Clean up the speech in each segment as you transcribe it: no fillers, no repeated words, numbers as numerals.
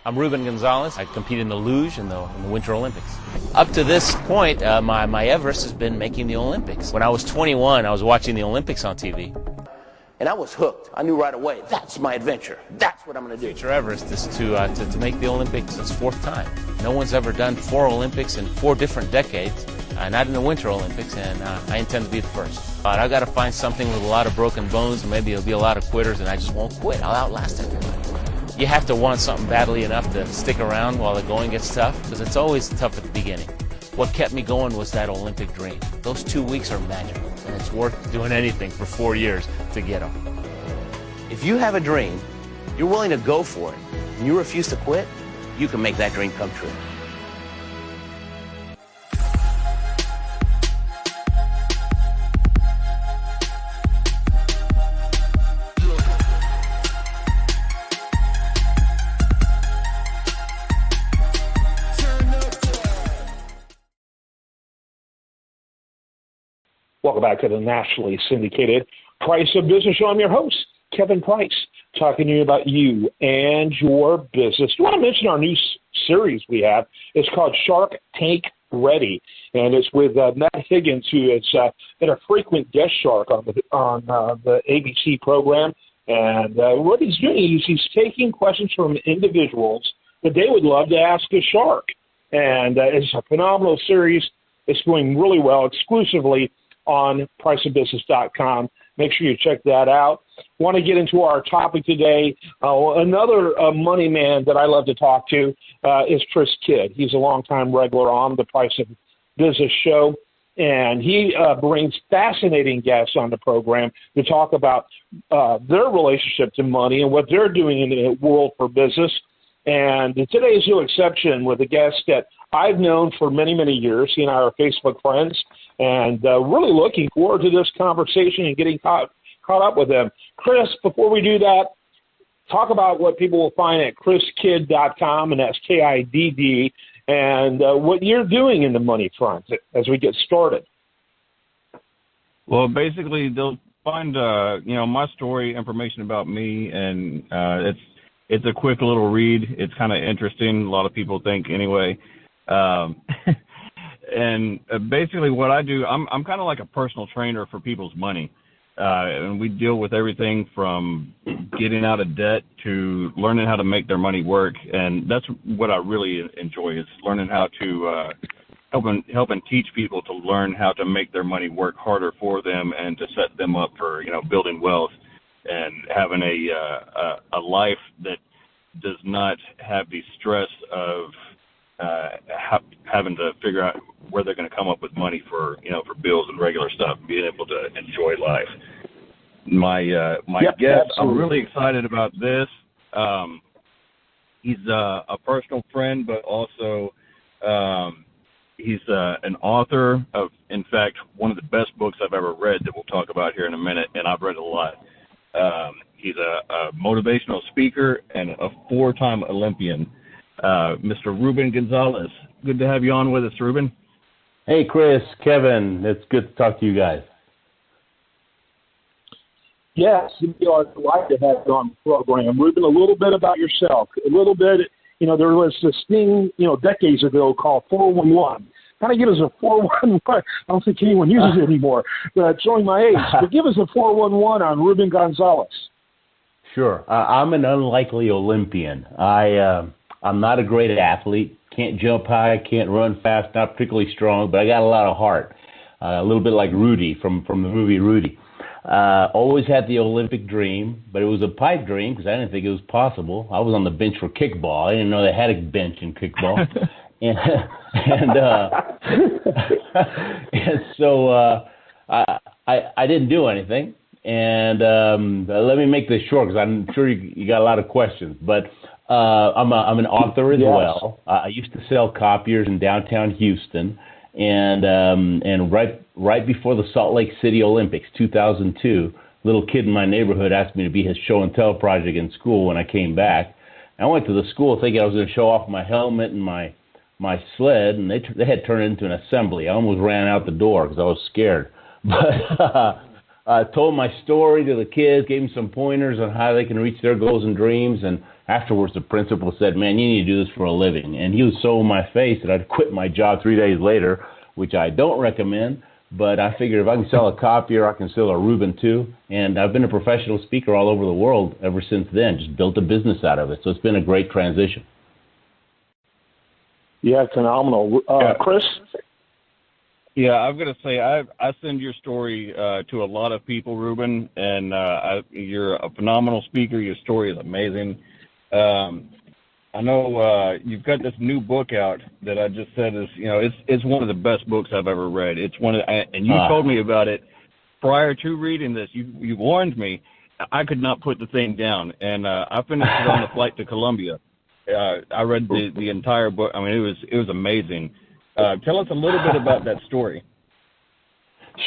I'm Ruben Gonzalez. I compete in the luge in the Winter Olympics. Up to this point, my Everest has been making the Olympics. When I was 21, I was watching the Olympics on TV. And I was hooked. I knew right away, that's my adventure. That's what I'm going to do. Future Everest is to make the Olympics its fourth time. No one's ever done 4 Olympics in 4 different decades, not in the Winter Olympics, and I intend to be the first. But I've got to find something with a lot of broken bones, and maybe there'll be a lot of quitters, and I just won't quit. I'll outlast everybody. You have to want something badly enough to stick around while the going gets tough, because it's always tough at the beginning. What kept me going was that Olympic dream. Those 2 weeks are magical, and it's worth doing anything for 4 years to get them. If you have a dream, you're willing to go for it, and you refuse to quit, you can make that dream come true. Welcome back to the nationally syndicated Price of Business Show. I'm your host, Kevin Price, talking to you about you and your business. I want to mention our new series we have. It's called Shark Tank Ready, and it's with Matt Higgins, who has been a frequent guest shark on the ABC program. And what he's doing is he's taking questions from individuals that they would love to ask a shark. And it's a phenomenal series. It's going really well, exclusively on priceofbusiness.com. Make sure you check that out. Want to get into our topic today. Another money man that I love to talk to is Chris Kidd. He's a longtime regular on the Price of Business show, and he brings fascinating guests on the program to talk about their relationship to money and what they're doing in the world for business. And today is no exception with a guest that I've known for many, many years. He and I are Facebook friends, and really looking forward to this conversation and getting caught up with him. Chris, before we do that, talk about what people will find at chriskidd.com, and that's KIDD, and what you're doing in the money front as we get started. Well, basically, they'll find my story, information about me, and it's a quick little read. It's kind of interesting. A lot of people think anyway. And basically what I do, I'm kind of like a personal trainer for people's money. And we deal with everything from getting out of debt to learning how to make their money work. And that's what I really enjoy, is learning how to help and teach people to learn how to make their money work harder for them and to set them up for, building wealth and having a life that does not have the stress of having to figure out where they're going to come up with money for bills and regular stuff, being able to enjoy life. My guest, absolutely. I'm really excited about this. He's a personal friend, but also he's an author of, in fact, one of the best books I've ever read that we'll talk about here in a minute, and I've read a lot. He's a motivational speaker and a 4-time Olympian. Mr. Ruben Gonzalez. Good to have you on with us, Ruben. Hey, Chris, Kevin, it's good to talk to you guys. Yes, I'd like to have you on the program. Ruben, a little bit about yourself. A little bit, there was this thing, decades ago called 411. Kind of give us a 411. I don't think anyone uses it anymore, but showing my age. But give us a 411 on Ruben Gonzalez. Sure. I'm an unlikely Olympian. I'm not a great athlete, can't jump high, can't run fast, not particularly strong, but I got a lot of heart, a little bit like Rudy from the movie Rudy. Always had the Olympic dream, but it was a pipe dream because I didn't think it was possible. I was on the bench for kickball. I didn't know they had a bench in kickball. and so I didn't do anything. And let me make this short because I'm sure you got a lot of questions, but I'm an author as well. I used to sell copiers in downtown Houston, and right before the Salt Lake City Olympics, 2002, a little kid in my neighborhood asked me to be his show and tell project in school when I came back. I went to the school thinking I was going to show off my helmet and my sled, and they had turned it into an assembly. I almost ran out the door because I was scared. But I told my story to the kids, gave them some pointers on how they can reach their goals and dreams, and afterwards, the principal said, "Man, you need to do this for a living." And he was so in my face that I'd quit my job 3 days later, which I don't recommend. But I figured if I can sell a copier, I can sell a Ruben too. And I've been a professional speaker all over the world ever since then, just built a business out of it. So it's been a great transition. Yeah, phenomenal. Chris? Yeah, I've got to say, I send your story to a lot of people, Ruben, and you're a phenomenal speaker. Your story is amazing. I know you've got this new book out that I just said is, it's one of the best books I've ever read. It's one of, and you told me about it prior to reading this. You warned me. I could not put the thing down, and I finished it on the flight to Colombia. I read the entire book. I mean, it was amazing. Tell us a little bit about that story.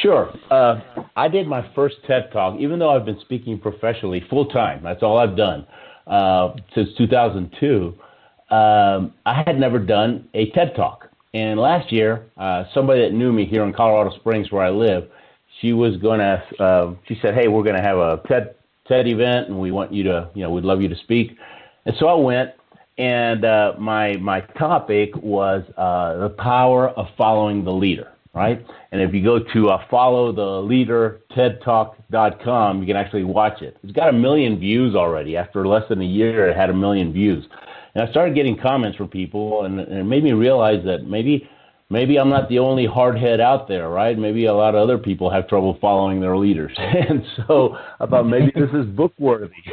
Sure. I did my first TED Talk, even though I've been speaking professionally full-time. That's all I've done since 2002. I had never done a TED Talk. And last year, somebody that knew me here in Colorado Springs where I live, she was going to, she said, "Hey, we're going to have a TED event, and we want you to, we'd love you to speak." And so I went. And my topic was the power of following the leader, right? And if you go to followtheleadertedtalk.com, you can actually watch it. It's got 1 million views already. After less than a year, it had 1 million views. And I started getting comments from people, and it made me realize that maybe I'm not the only hardhead out there, right? Maybe a lot of other people have trouble following their leaders. And so I thought maybe this is book worthy.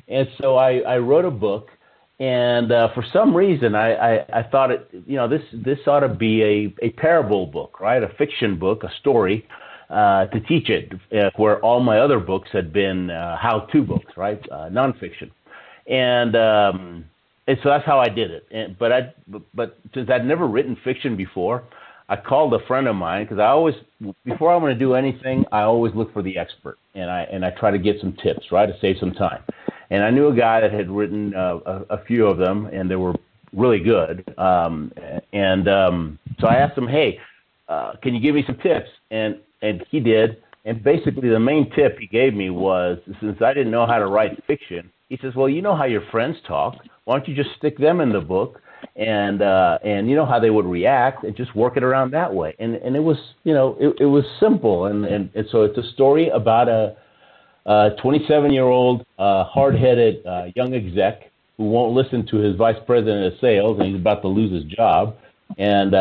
And so I wrote a book. And for some reason, I thought this ought to be a parable book, right? A fiction book, a story, to teach it, where all my other books had been how-to books, right? Nonfiction. And so that's how I did it. But since I'd never written fiction before, I called a friend of mine because before I'm going to do anything, I always look for the expert, and I try to get some tips, right, to save some time. And I knew a guy that had written a few of them, and they were really good. So I asked him, "Hey, can you give me some tips?" And he did. And basically the main tip he gave me was, since I didn't know how to write fiction, he says, "Well, you know how your friends talk. Why don't you just stick them in the book, and you know how they would react, and just work it around that way." And it was, it was simple. And so it's a story about a 27-year-old hard-headed young exec who won't listen to his vice president of sales, and he's about to lose his job. And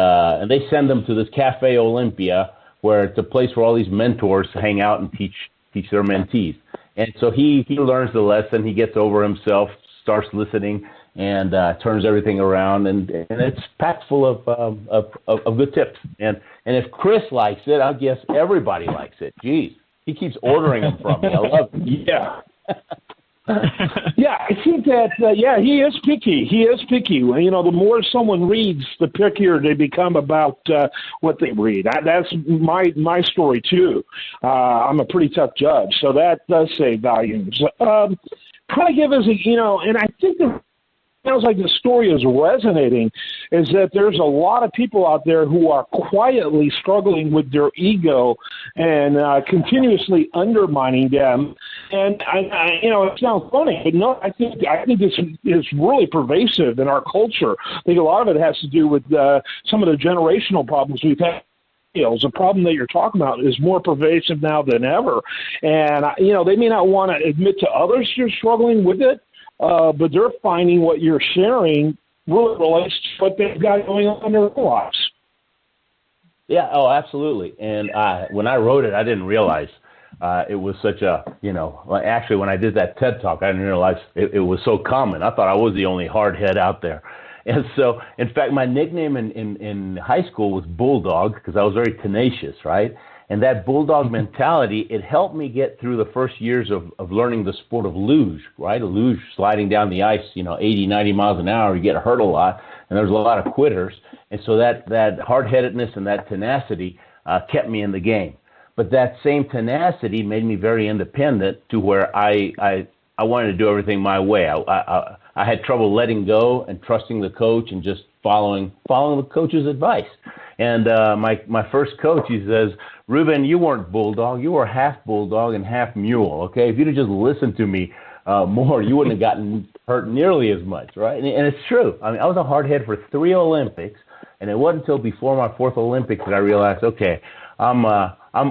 they send him to this Cafe Olympia, where it's a place where all these mentors hang out and teach their mentees. And so he learns the lesson. He gets over himself, starts listening, and turns everything around. And it's packed full of good tips. And if Chris likes it, I guess everybody likes it. Geez. He keeps ordering them from me. I love it. Yeah. Yeah, I think that, he is picky. He is picky. The more someone reads, the pickier they become about what they read. That's my story, too. I'm a pretty tough judge, so that does say volumes. Kind of give us and I think that sounds like the story is resonating, is that there's a lot of people out there who are quietly struggling with their ego and continuously undermining them. And it sounds funny, but no, I think this is really pervasive in our culture. I think a lot of it has to do with some of the generational problems we've had. The problem that you're talking about is more pervasive now than ever. And, they may not want to admit to others you're struggling with it, but they're finding what you're sharing really relates to what they've got going on in their lives. Yeah, oh, absolutely. And when I wrote it, I didn't realize it was such a, actually when I did that TED Talk, I didn't realize it was so common. I thought I was the only hardhead out there. And so, in fact, my nickname in high school was Bulldog because I was very tenacious, right? And that bulldog mentality, it helped me get through the first years of learning the sport of luge, right? A luge, sliding down the ice, 80, 90 miles an hour, you get hurt a lot, and there's a lot of quitters. And so that hard-headedness and that tenacity kept me in the game. But that same tenacity made me very independent to where I wanted to do everything my way. I had trouble letting go and trusting the coach and just following the coach's advice. And my first coach, he says, "Ruben, you weren't bulldog. You were half bulldog and half mule, okay? If you'd have just listened to me more, you wouldn't have gotten hurt nearly as much, right? And it's true. I mean, I was a hard head for 3 Olympics, and it wasn't until before my 4th Olympics that I realized, okay, I'm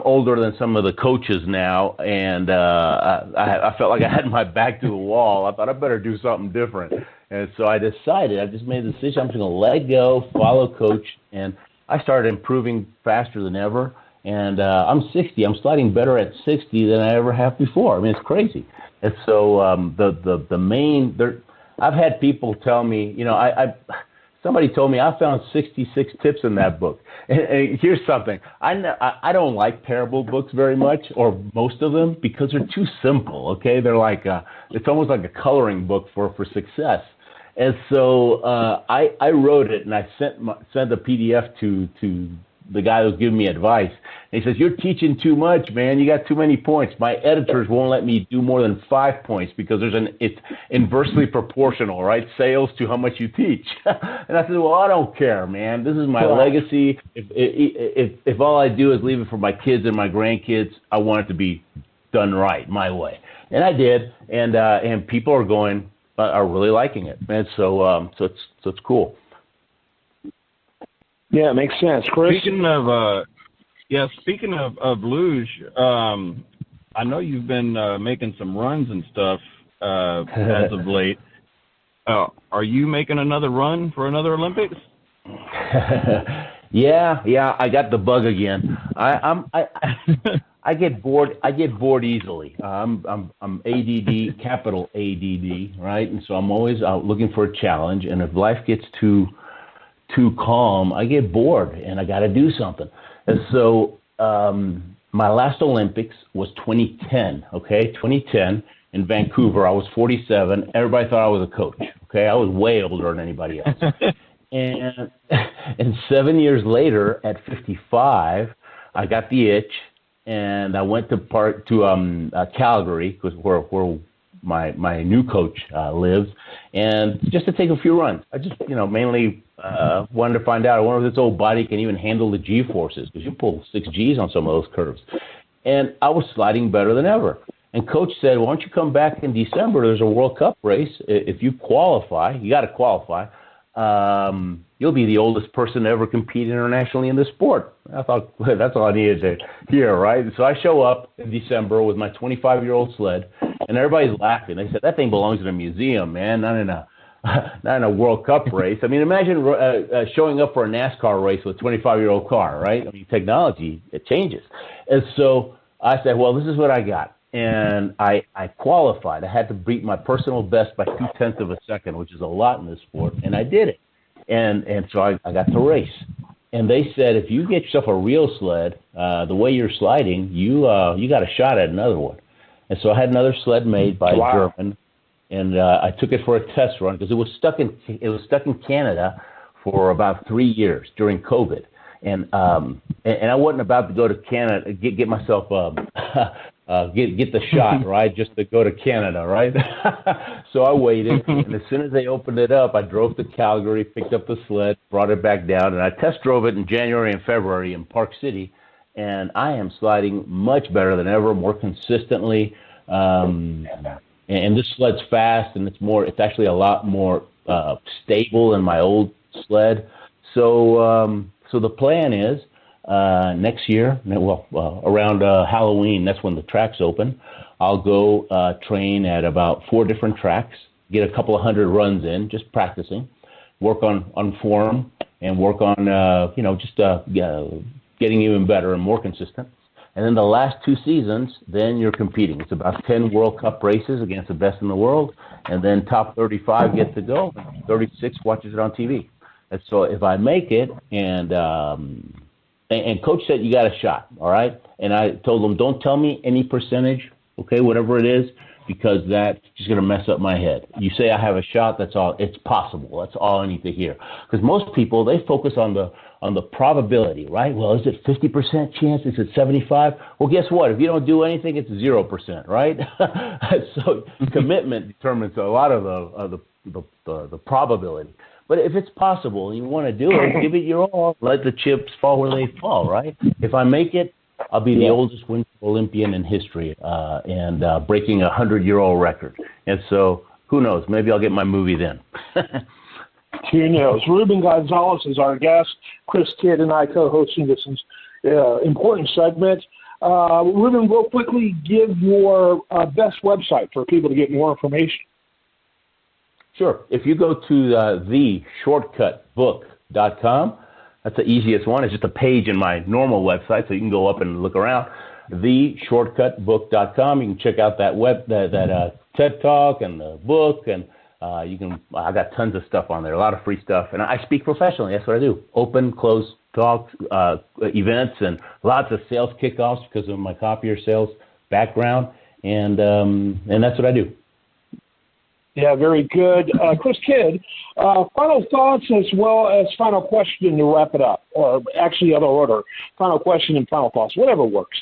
older than some of the coaches now, and I felt like I had my back to the wall. I thought I better do something different. And so I decided, I just made the decision, I'm just going to let it go, follow coach, and I started improving faster than ever. And I'm 60. I'm sliding better at 60 than I ever have before. I mean, it's crazy. And so I've had people tell me, somebody told me I found 66 tips in that book. And here's something. I don't like parable books very much, or most of them, because they're too simple, okay? They're like, it's almost like a coloring book for success. And so I wrote it, and I sent a PDF to the guy who was giving me advice. And he says, "You're teaching too much, man. You got too many points. My editors won't let me do more than 5 points because it's inversely proportional, right? Sales to how much you teach." And I said, "Well, I don't care, man. This is my legacy. If all I do is leave it for my kids and my grandkids, I want it to be done right, my way." And I did, and people are really liking it, and so it's cool. Yeah, it makes sense. Chris? Speaking of luge, I know you've been making some runs and stuff as of late. Are you making another run for another Olympics? Yeah, I got the bug again. I get bored. I get bored easily. I'm ADD, capital ADD, right? And so I'm always out looking for a challenge. And if life gets too calm, I get bored, and I got to do something. And so my last Olympics was 2010. Okay, 2010 in Vancouver. I was 47. Everybody thought I was a coach. Okay, I was way older than anybody else. and 7 years later, at 55, I got the itch. And I went to Calgary, where my new coach lives, and just to take a few runs. I just mainly wanted to find out. I wonder if this old body can even handle the G forces, because you pull 6 Gs on some of those curves. And I was sliding better than ever. And coach said, "Why don't you come back in December? There's a World Cup race. If you qualify, you got to qualify. You'll be the oldest person to ever compete internationally in this sport." I thought, well, that's all I needed to hear, right? So I show up in December with my 25-year-old sled, and everybody's laughing. They said, "That thing belongs in a museum, man, not in a World Cup race." I mean, imagine showing up for a NASCAR race with a 25-year-old car, right? I mean, technology, it changes. And so I said, well, this is what I got. And I qualified. I had to beat my personal best by 0.2 of a second, which is a lot in this sport, and I did it. And so I got to race. And they said, if you get yourself a real sled, the way you're sliding, you got a shot at another one. And so I had another sled made by a German, and I took it for a test run because it was stuck in Canada for about 3 years during COVID. And I wasn't about to go to Canada get myself get the shot, right, just to go to Canada, right? So I waited, and as soon as they opened it up, I drove to Calgary, picked up the sled, brought it back down, and I test drove it in January and February in Park City, and I am sliding much better than ever, more consistently, and this sled's fast, and it's actually a lot more stable than my old sled. So the plan is, next year, around Halloween, that's when the tracks open, I'll go train at about 4 different tracks, get a couple of 100 runs in, just practicing, work on form, and work on, getting even better and more consistent. And then the last 2 seasons, then you're competing. It's about 10 World Cup races against the best in the world, and then top 35 get to go, 36 watches it on TV. And so if I make it, and coach said, you got a shot, all right? And I told him, don't tell me any percentage, okay, whatever it is, because that's just going to mess up my head. You say I have a shot, that's all. It's possible. That's all I need to hear. Because most people, they focus on the probability, right? Well, is it 50% chance? Is it 75? Well, guess what? If you don't do anything, it's 0%, right? So commitment determines a lot of the probability. But if it's possible and you want to do it, give it your all. Let the chips fall where they fall, right? If I make it, I'll be the oldest winter Olympian in history and breaking a 100-year-old record. And so who knows? Maybe I'll get my movie then. Who knows? Ruben Gonzalez is our guest. Chris Kidd and I co-hosting this important segment. Ruben, real quickly, give your best website for people to get more information. Sure. If you go to theshortcutbook.com, that's the easiest one. It's just a page in my normal website, so you can go up and look around. Theshortcutbook.com. You can check out that TED Talk and the book, and I got tons of stuff on there, a lot of free stuff, and I speak professionally. That's what I do. Open, closed talks, events, and lots of sales kickoffs because of my copier sales background, and that's what I do. Yeah, very good. Chris Kidd, final thoughts as well as final question to wrap it up, or actually other order, final question and final thoughts, whatever works.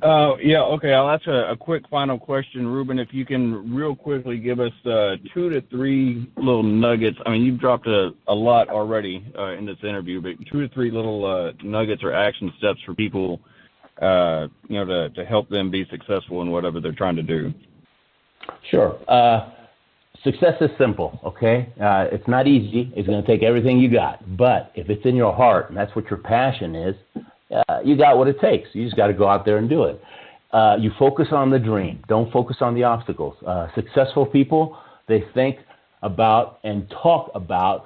Okay. I'll ask a quick final question, Ruben. If you can real quickly give us 2 to 3 little nuggets. I mean, you've dropped a lot already in this interview, but 2 to 3 little nuggets or action steps for people, to help them be successful in whatever they're trying to do. Sure. Success is simple, okay? It's not easy. It's going to take everything you got. But if it's in your heart and that's what your passion is, you got what it takes. You just got to go out there and do it. You focus on the dream. Don't focus on the obstacles. Successful people, they think about and talk about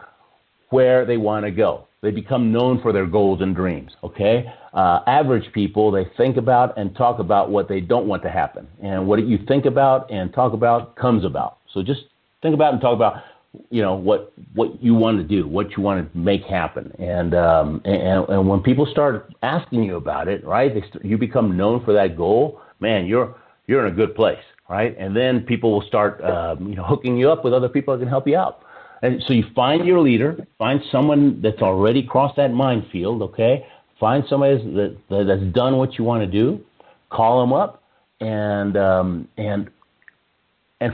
where they want to go. They become known for their goals and dreams, okay? Average people, they think about and talk about what they don't want to happen. And what you think about and talk about comes about. So just think about and talk about, what you want to do, what you want to make happen. And when people start asking you about it, right, you become known for that goal, man, you're in a good place, right? And then people will start, hooking you up with other people that can help you out. And so you find your leader, find someone that's already crossed that minefield, okay? Find somebody that's done what you want to do, call them up, and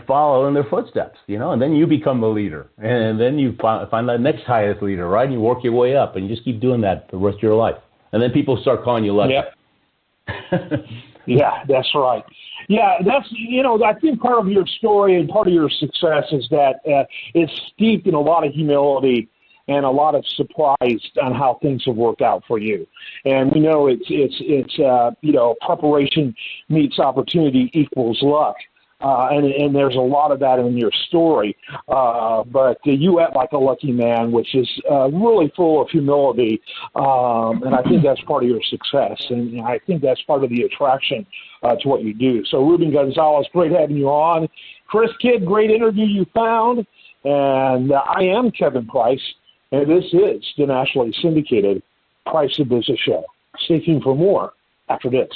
follow in their footsteps, and then you become the leader. And then you find that next highest leader, right? And you work your way up, and you just keep doing that the rest of your life. And then people start calling you lucky. Yep. Yeah, that's right. Yeah, that's, I think part of your story and part of your success is that it's steeped in a lot of humility and a lot of surprise on how things have worked out for you. And we know it's preparation meets opportunity equals luck. And there's a lot of that in your story. But you act like a lucky man, which is really full of humility. And I think that's part of your success. And I think that's part of the attraction to what you do. So, Ruben Gonzalez, great having you on. Chris Kidd, great interview you found. And I am Kevin Price, and this is the nationally syndicated Price of Business Show. Stay tuned for more after this.